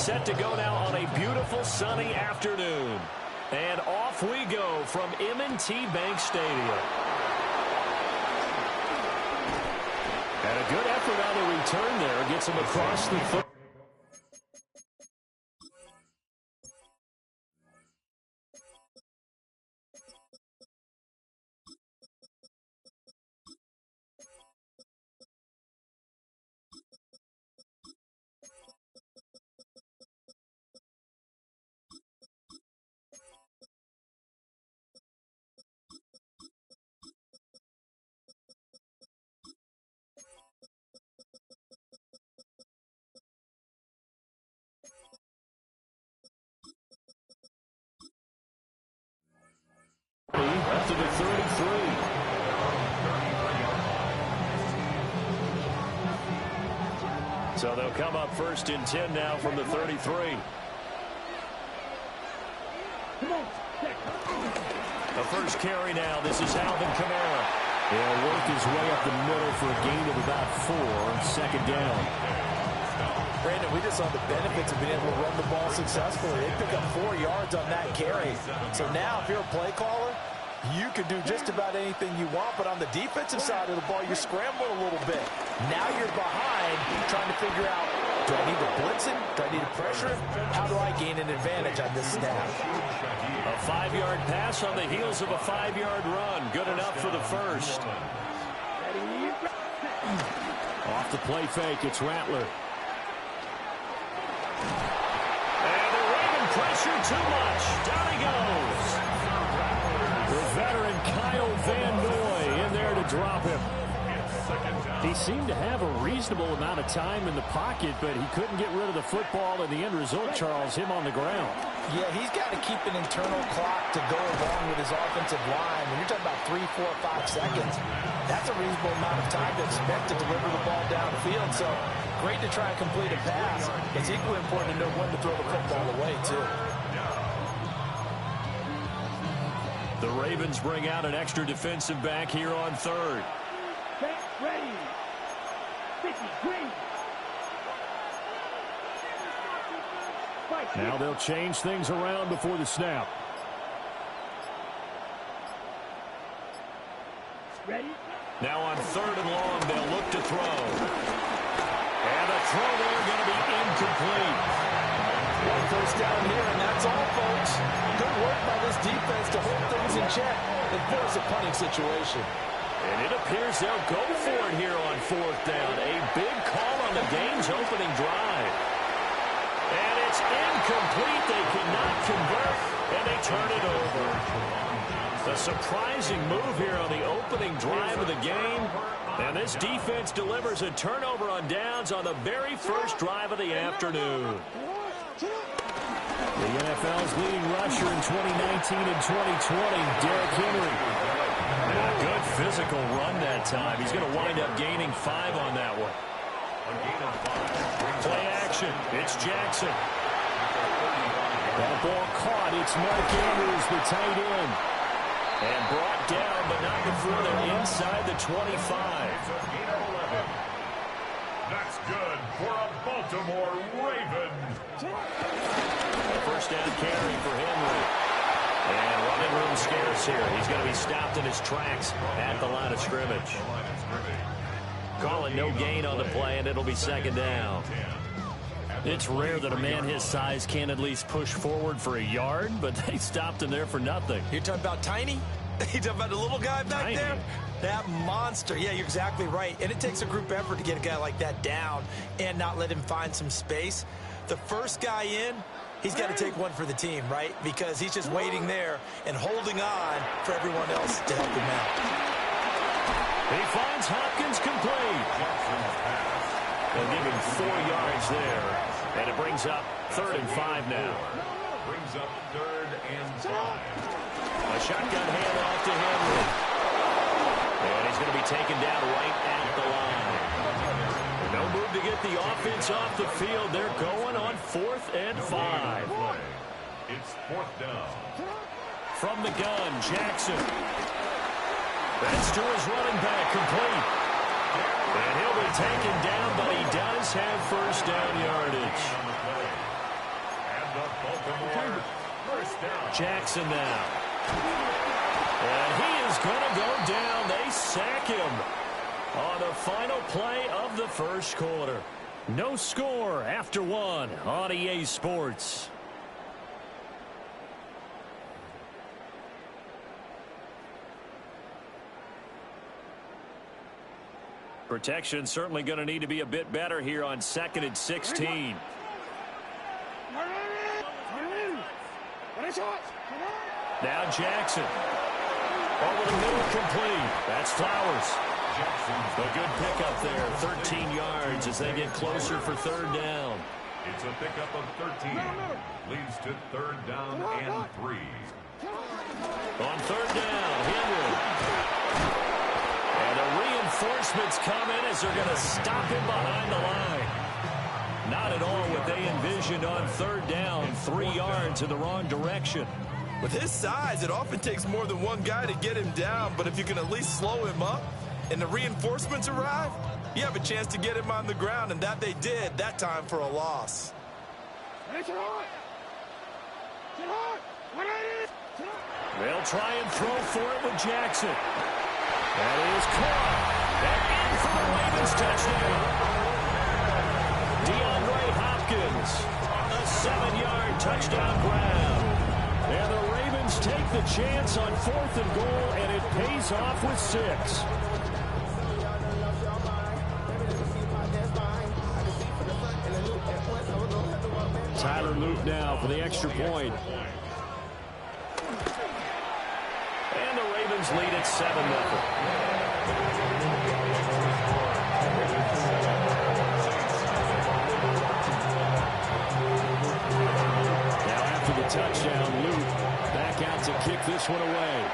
set to go now on a beautiful sunny afternoon. And off we go from M&T Bank Stadium. And a good effort on the return there. Gets him across the foot. To the 33. So they'll come up 1st and 10 now from the 33. The first carry now. This is Alvin Kamara. He'll work his way up the middle for a gain of about 4. 2nd down. Brandon, we just saw the benefits of being able to run the ball successfully. They pick up 4 yards on that carry. So now if you're a play caller, you can do just about anything you want, but on the defensive side of the ball, you scramble a little bit. Now you're behind, trying to figure out, do I need to blitz him? Do I need to pressure him? How do I gain an advantage on this snap? A 5-yard pass on the heels of a 5-yard run. Good enough for the first. Off the play fake, it's Rattler. And the Raven pressure too much. Down he goes. The veteran Kyle Van Noy in there to drop him. He seemed to have a reasonable amount of time in the pocket, but he couldn't get rid of the football, and the end result, Charles, him on the ground. Yeah, he's got to keep an internal clock to go along with his offensive line. When you're talking about 3, 4, 5 seconds, that's a reasonable amount of time to expect to deliver the ball downfield. So great to try and complete a pass. It's equally important to know when to throw the football away, too. The Ravens bring out an extra defensive back here on 3rd. Ready. 50, green. Now they'll change things around before the snap. Ready? Now on 3rd and long, they'll look to throw. And the throw there going to be incomplete. One first down here, and that's all, folks. Good work by this defense to hold things in check and force a punting situation. And it appears they'll go for it here on 4th down. A big call on the game's opening drive. And it's incomplete. They cannot convert, and they turn it over. A surprising move here on the opening drive of the game. And this defense delivers a turnover on downs on the very first drive of the afternoon. The NFL's leading rusher in 2019 and 2020, Derrick Henry. And a good physical run that time. He's going to wind up gaining 5 on that one. Play action. It's Jackson. That ball caught. It's Mark Andrews, the tight end. And brought down, but not before they're inside the 25. That's good for a Baltimore Raven. First down carry for Henry. And running room scarce here. He's going to be stopped in his tracks at the line of scrimmage. Calling no gain on the play, and it'll be 2nd down. It's rare that a man his size can at least push forward for a yard, but they stopped him there for nothing. You're talking about Tiny? You're talking about the little guy back there? That monster. Yeah, you're exactly right. And it takes a group effort to get a guy like that down and not let him find some space. The first guy in, he's got to take one for the team, right? Because he's just waiting there and holding on for everyone else to help him out. He finds Hopkins complete. They'll give him 4 yards there. And it brings up 3rd and 5 now. Brings up 3rd and 5. A shotgun handoff to Henry. And he's going to be taken down right at the line. No move to get the offense off the field. They're going on 4th and 5. It's 4th down. From the gun, Jackson. That's to his running back, complete. And he'll be taken down, but he does have first down yardage. the Baltimore first down. Jackson now. And he is going to go down. They sack him on the final play of the first quarter. No score after one on EA Sports. Protection certainly going to need to be a bit better here on 2nd and 16. Now Jackson. Over the middle, complete. That's Flowers. A good pickup there, 13 yards as they get closer for third down. It's a pickup of 13. Leads to third down and 3. On third down, Henry. And the reinforcements come in as they're going to stop him behind the line. Not at all what they envisioned on third down, 3 yards in the wrong direction. With his size, it often takes more than one guy to get him down, but if you can at least slow him up and the reinforcements arrive, you have a chance to get him on the ground, and that they did that time for a loss. They'll try and throw for it with Jackson. That is caught. And in for the Ravens touchdown. DeAndre Hopkins, a 7-yard touchdown grab. And the Ravens take the chance on 4th and goal, and it pays off with 6. Tyler Luke now for the extra point. And the Ravens lead at 7-0. Touchdown, Luke back out to kick this one away.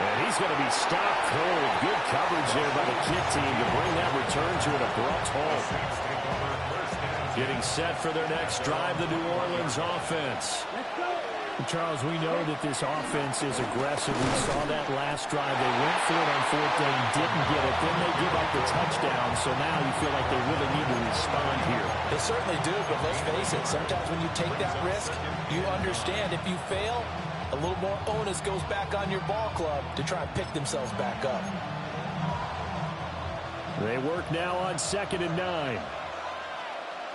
And he's going to be stopped cold. Good coverage there by the kick team to bring that return to an abrupt halt. Getting set for their next drive, the New Orleans offense. Charles, we know that this offense is aggressive. We saw that last drive. They went for it on 4th down, didn't get it. Then they give up the touchdown, so now you feel like they really need to respond here. They certainly do, but let's face it, sometimes when you take that risk, you understand if you fail, a little more onus goes back on your ball club to try and pick themselves back up. They work now on 2nd and 9.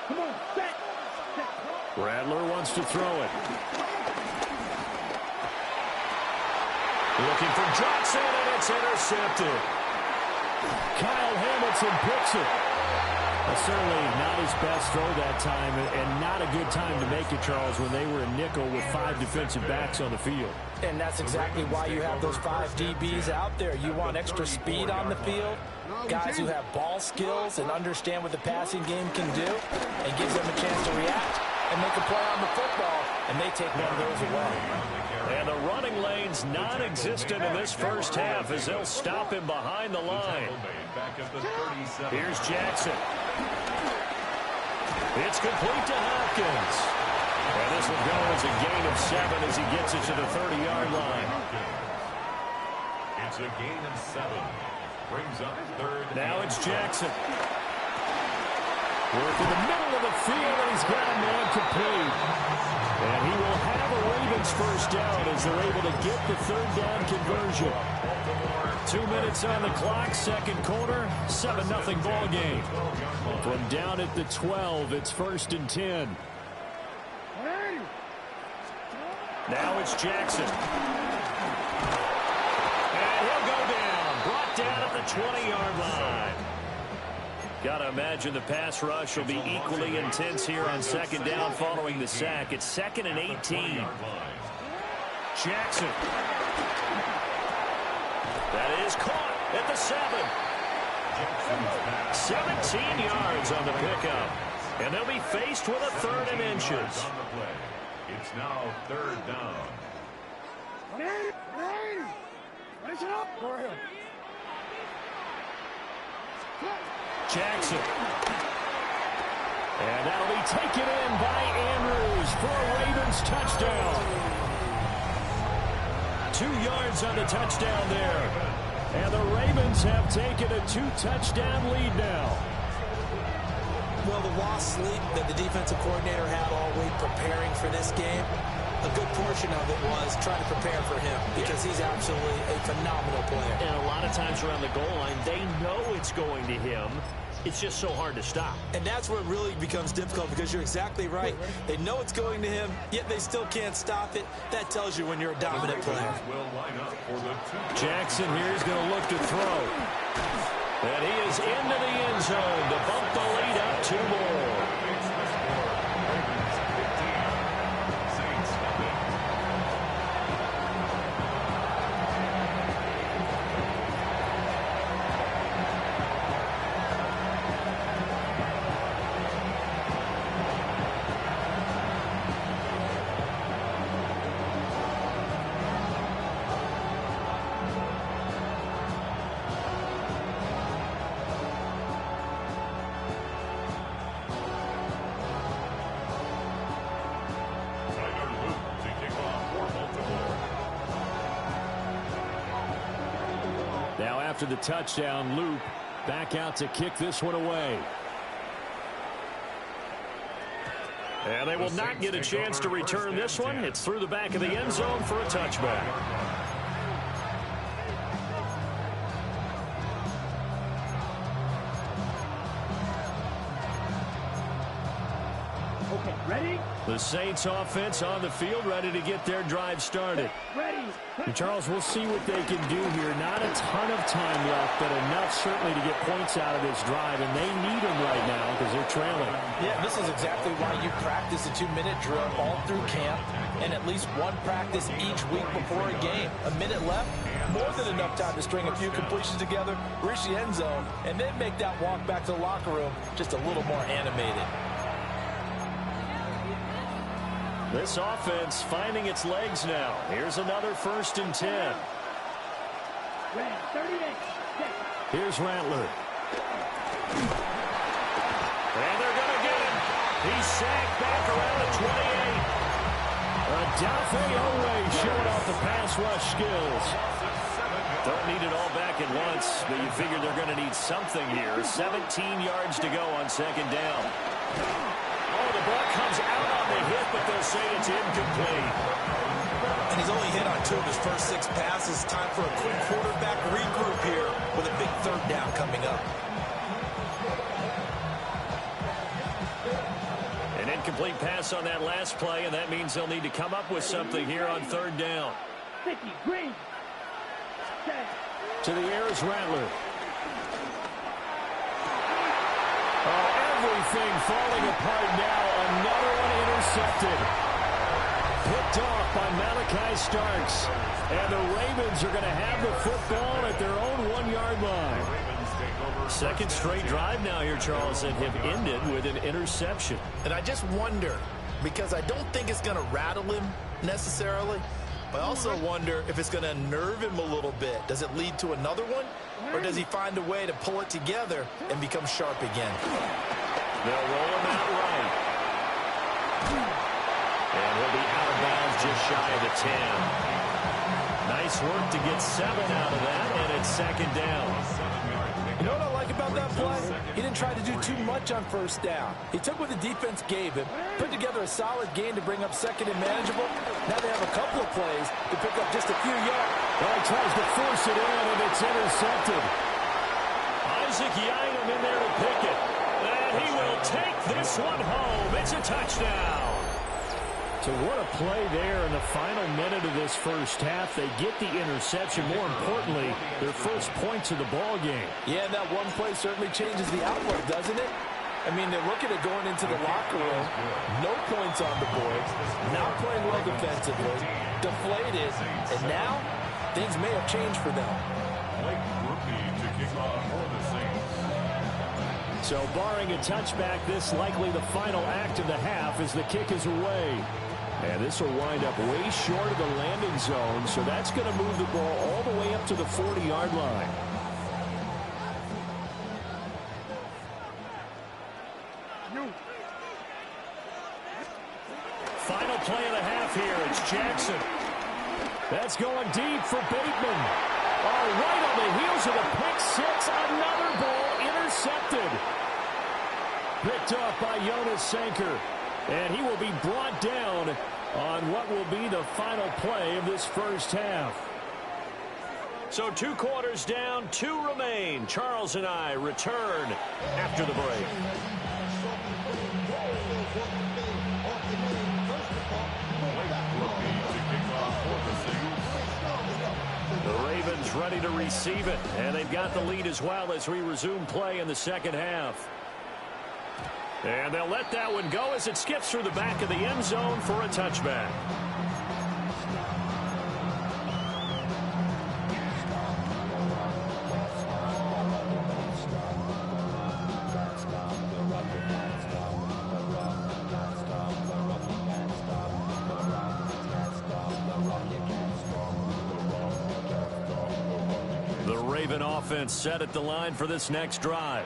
Come on, set. Rattler wants to throw it. Looking for Johnson, and it's intercepted. Kyle Hamilton picks it. Certainly not his best throw that time, and not a good time to make it, Charles, when they were a nickel with 5 defensive backs on the field. And that's exactly why you have those 5 DBs out there. You want extra speed on the field, guys who have ball skills and understand what the passing game can do, and gives them a chance to react and make a play on the football, and they take one of those away. And the running lane's non-existent in this first half as they'll stop him behind the line. Here's Jackson. It's complete to Hopkins. And this will go as a gain of 7 as he gets it to the 30-yard line. It's a gain of 7. Brings up third. Now it's Jackson. Work in the middle of the field, and he's got a man complete. And he will have a Ravens first down as they're able to get the third down conversion. 2 minutes on the clock, second quarter, 7-0 ball game. From down at the 12, it's 1st and 10. Now it's Jackson. And he'll go down. Brought down at the 20-yard line. Got to imagine the pass rush will be equally intense here on second down following the sack. It's 2nd and 18. Jackson. That is caught at the 7. 17 yards on the pickup. And they'll be faced with a 3rd and inches. It's now 3rd down. Jackson. And that'll be taken in by Andrews for a Ravens touchdown. 2 yards on the touchdown there. And the Ravens have taken a 2-touchdown lead now. Well, the lost sleep that the defensive coordinator had all week preparing for this game, a good portion of it was trying to prepare for him because he's absolutely a phenomenal player. And a lot of times around the goal line, they know it's going to him. It's just so hard to stop. And that's where it really becomes difficult because you're exactly right. They know it's going to him, yet they still can't stop it. That tells you when you're a dominant player. Jackson here is going to look to throw. And he is into the end zone to bump the lead up 2 more. Now after the touchdown, Loop back out to kick this one away. And they will not get a chance to return this one. It's through the back of the end zone for a touchback. Okay, ready? The Saints offense on the field, ready to get their drive started. Ready. And Charles, we'll see what they can do here. Not a ton of time left, but enough certainly to get points out of this drive, and they need them right now because they're trailing. Yeah, this is exactly why you practice a 2-minute drill all through camp and at least one practice each week before a game. A minute left, more than enough time to string a few completions together, reach the end zone, and then make that walk back to the locker room just a little more animated. This offense finding its legs now. Here's another 1st and 10. Ready. 30 days. Here's Rattler. And they're going to get him. He's sacked back around the 28. Adafe Owe showing off the pass rush skills. Don't need it all back at once, but you figure they're going to need something here. 17 yards to go on 2nd down. Oh, the ball comes out on the hit, but they'll say it's incomplete. And he's only hit on 2 of his first 6 passes. Time for a quick quarterback regroup here with a big 3rd down coming up. An incomplete pass on that last play, and that means they'll need to come up with something here on 3rd down. 50, green. Set. To the air is Rattler. Oh, everything falling apart now. Another one intercepted. Picked off by Malachi Starks. And the Ravens are going to have the football at their own 1-yard line. 2nd straight drive now here, Charles, and have ended with an interception. And I just wonder, because I don't think it's going to rattle him necessarily, but I also wonder if it's going to unnerve him a little bit. Does it lead to another one? Or does he find a way to pull it together and become sharp again? They'll roll him out right. And he'll be out of bounds just shy of the 10. Nice work to get 7 out of that, and it's 2nd down. You know what I like about that play? He didn't try to do too much on 1st down. He took what the defense gave him, put together a solid gain to bring up 2nd and manageable. Now they have a couple of plays to pick up just a few yards. Well, he tries to force it in, and it's intercepted. Isaac Yianum in there to pick it. And he will take this one home. It's a touchdown. So what a play there in the final minute of this 1st half. They get the interception. More importantly, their first points of the ball game. Yeah, and that one play certainly changes the outlook, doesn't it? I mean, they're looking at going into the locker room, no points on the board, not playing well defensively, deflated, and now things may have changed for them. So barring a touchback, this likely the final act of the half as the kick is away. And this will wind up way short of the landing zone, so that's going to move the ball all the way up to the 40-yard line. Final play of the half here. It's Jackson. That's going deep for Bateman. Oh, right on the heels of the pick six. Another ball intercepted. Picked off by Jonas Sanker. And he will be brought down on what will be the final play of this first half. So 2 quarters down, 2 remain. Charles and I return after the break. The Ravens ready to receive it, and they've got the lead as well as we resume play in the second half. And they'll let that one go as it skips through the back of the end zone for a touchback. The Raven offense set at the line for this next drive.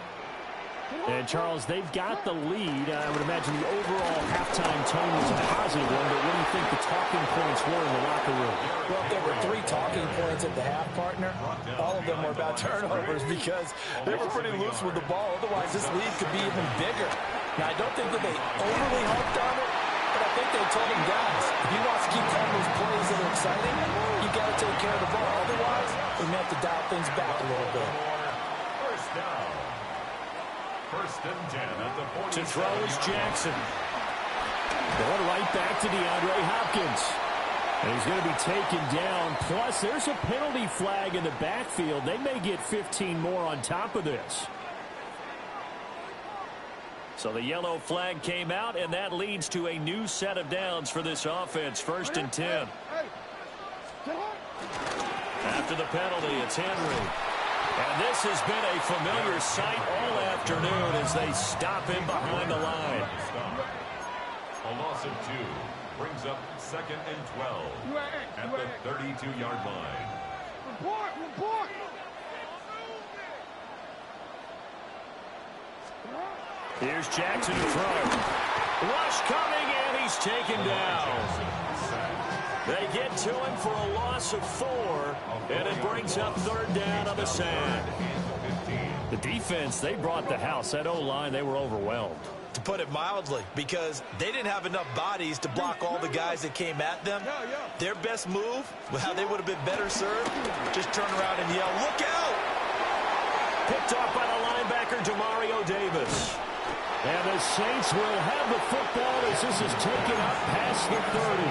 And, Charles, they've got the lead. I would imagine the overall halftime tone was a positive one, but what do you think the talking points were in the locker room? Well, there were 3 talking points at the half, partner. All of them were about turnovers because they were pretty loose with the ball. Otherwise, this lead could be even bigger. Now, I don't think that they overly harped on it, but I think they told him, guys, if he wants to keep calling those plays that are exciting, you got to take care of the ball. Otherwise, we may have to dial things back a little bit. First down. First and 10 at the 40. To throw is Jackson. Going right back to DeAndre Hopkins. And he's going to be taken down. Plus, there's a penalty flag in the backfield. They may get 15 more on top of this. So the yellow flag came out, and that leads to a new set of downs for this offense. First and 10. After the penalty, it's Henry. And this has been a familiar sight all afternoon as they stop him behind the line. A loss of 2 brings up 2nd and 12 at the 32-yard line. Report! Here's Jackson to throw. Rush coming, and he's taken down. They get to him for a loss of 4, and it brings up 3rd down on the sand. The defense, they brought the house. That O-line, they were overwhelmed. To put it mildly, because they didn't have enough bodies to block all the guys that came at them. Their best move, how they would have been better served, just turn around and yell, "Look out!" Picked off by the linebacker, Demario Davis. And the Saints will have the football as this is taken up past the 30.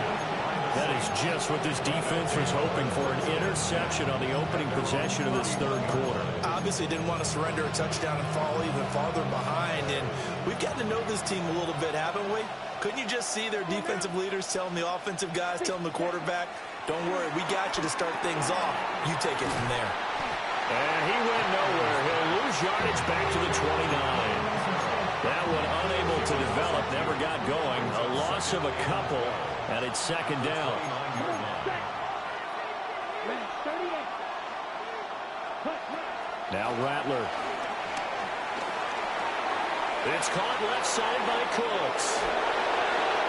That is just what this defense was hoping for, an interception on the opening possession of this 3rd quarter. Obviously didn't want to surrender a touchdown and fall even farther behind. And we've gotten to know this team a little bit, haven't we? Couldn't you just see their defensive leaders telling the offensive guys, telling the quarterback, don't worry, we got you to start things off. You take it from there. And he went nowhere. He'll lose yardage back to the 29. That one unable to develop, never got going. A loss of a couple, and it's 2nd down. Now Rattler. It's caught left side by Cooks.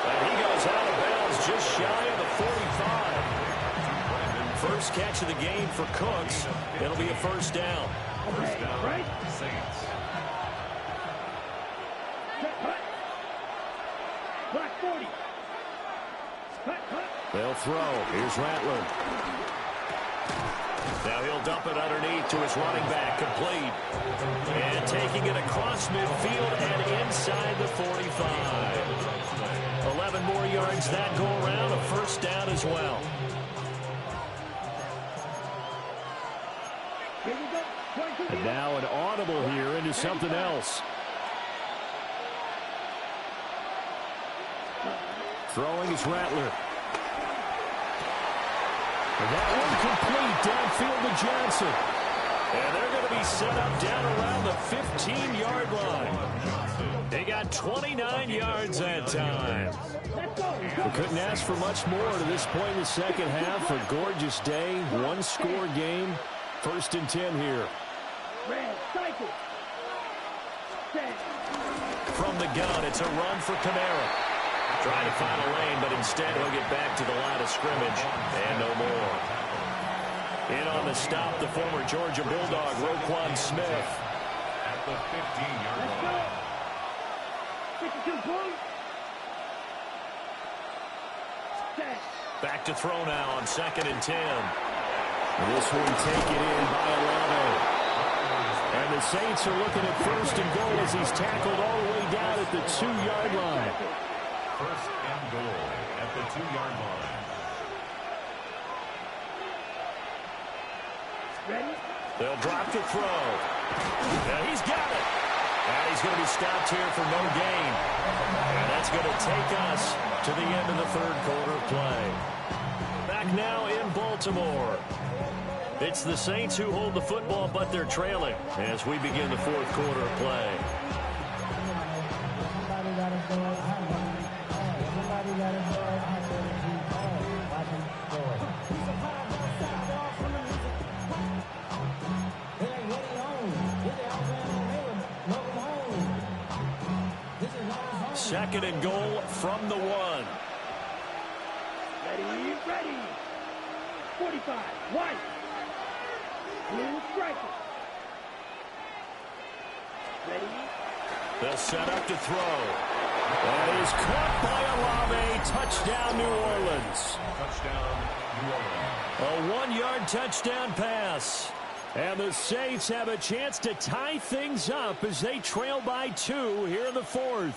And he goes out of bounds just shy of the 45. First catch of the game for Cooks. It'll be a 1st down. First down, Saints. They'll throw. Here's Rattler. Now he'll dump it underneath to his running back. Complete. And taking it across midfield and inside the 45. 11 more yards that go around. A 1st down as well. And now an audible here into something else. Throwing is Rattler. And that one complete downfield to Johnson. And they're going to be set up down around the 15-yard line. They got 29 yards that time. We couldn't ask for much more to this point in the second half. A gorgeous day, 1-score game. 1st and 10 here. From the gun, it's a run for Kamara. Trying to find a lane, but instead he'll get back to the line of scrimmage and no more. In on the stop, the former Georgia Bulldog, Roquan Smith. At the 15-yard line. 52 points. Back to throw now on 2nd and 10. This one taken in by Olave. And the Saints are looking at 1st and goal as he's tackled all the way down at the 2-yard line. 1st and goal at the 2-yard line. Ready? They'll drop to throw. And he's got it. And he's going to be stopped here for no gain. And that's going to take us to the end of the 3rd quarter play. Back now in Baltimore. It's the Saints who hold the football, but they're trailing as we begin the 4th quarter of play. Second and goal from the 1. Ready, ready. 45, white. Blue striker. Ready. They'll set up to throw. That is caught by Olave. Touchdown, New Orleans. Touchdown, New A Orleans. 1-yard touchdown pass. And the Saints have a chance to tie things up as they trail by 2 here in the 4th.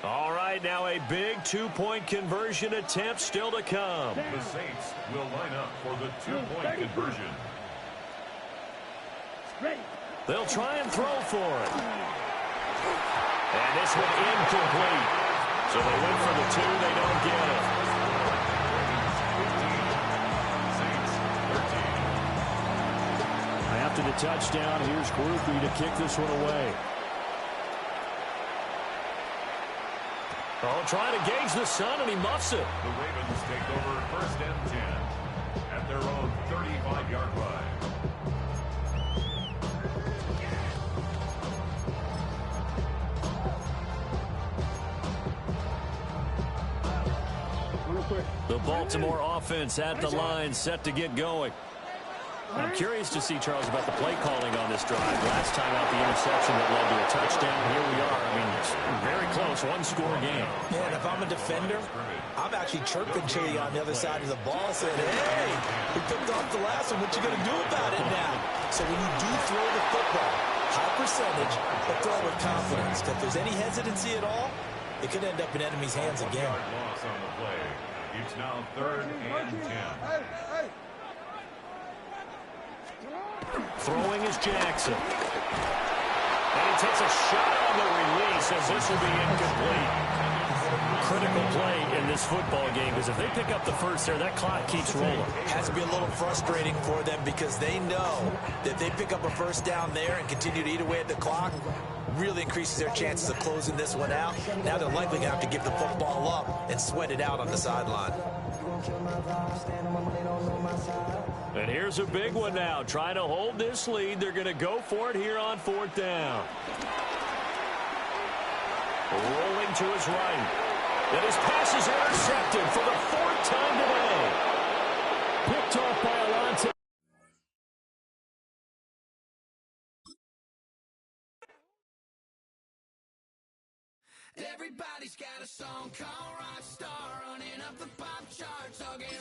All right, now a big 2-point conversion attempt still to come. The Saints will line up for the 2-point conversion. Ready. They'll try and throw for it. And this one incomplete. So they went for the 2, they don't get it. Saints 13. After the touchdown, here's Groupie to kick this one away. Oh, trying to gauge the sun, and he muffs it. The Ravens take over 1st and 10 at their own 35-yard line. The Baltimore offense at the line, set to get going. I'm curious to see, Charles, about the play calling on this drive. Last time out, the interception that led to a touchdown. Here we are. I mean, it's very close, one-score game. Yeah, and if I'm a defender, I'm actually chirping Chili on the other side of the ball saying, hey, we picked off the last one. What you going to do about it now? So when you do throw the football, high percentage, but throw with confidence. If there's any hesitancy at all, it could end up in enemy's hands again. Loss on the play. It's now 3rd and 10. Throwing is Jackson. And he takes a shot on the release as this will be incomplete. Critical play in this football game because if they pick up the first there, that clock keeps rolling. Has to be a little frustrating for them because they know that they pick up a first down there and continue to eat away at the clock, really increases their chances of closing this one out. Now they're likely going to have to give the football up and sweat it out on the sideline. And here's a big one now. Trying to hold this lead. They're going to go for it here on 4th down. Rolling to his right. And his pass is intercepted for the 4th time today. Picked off by Alontae. Everybody's got a song called Rockstar, running up the pop charts, hugging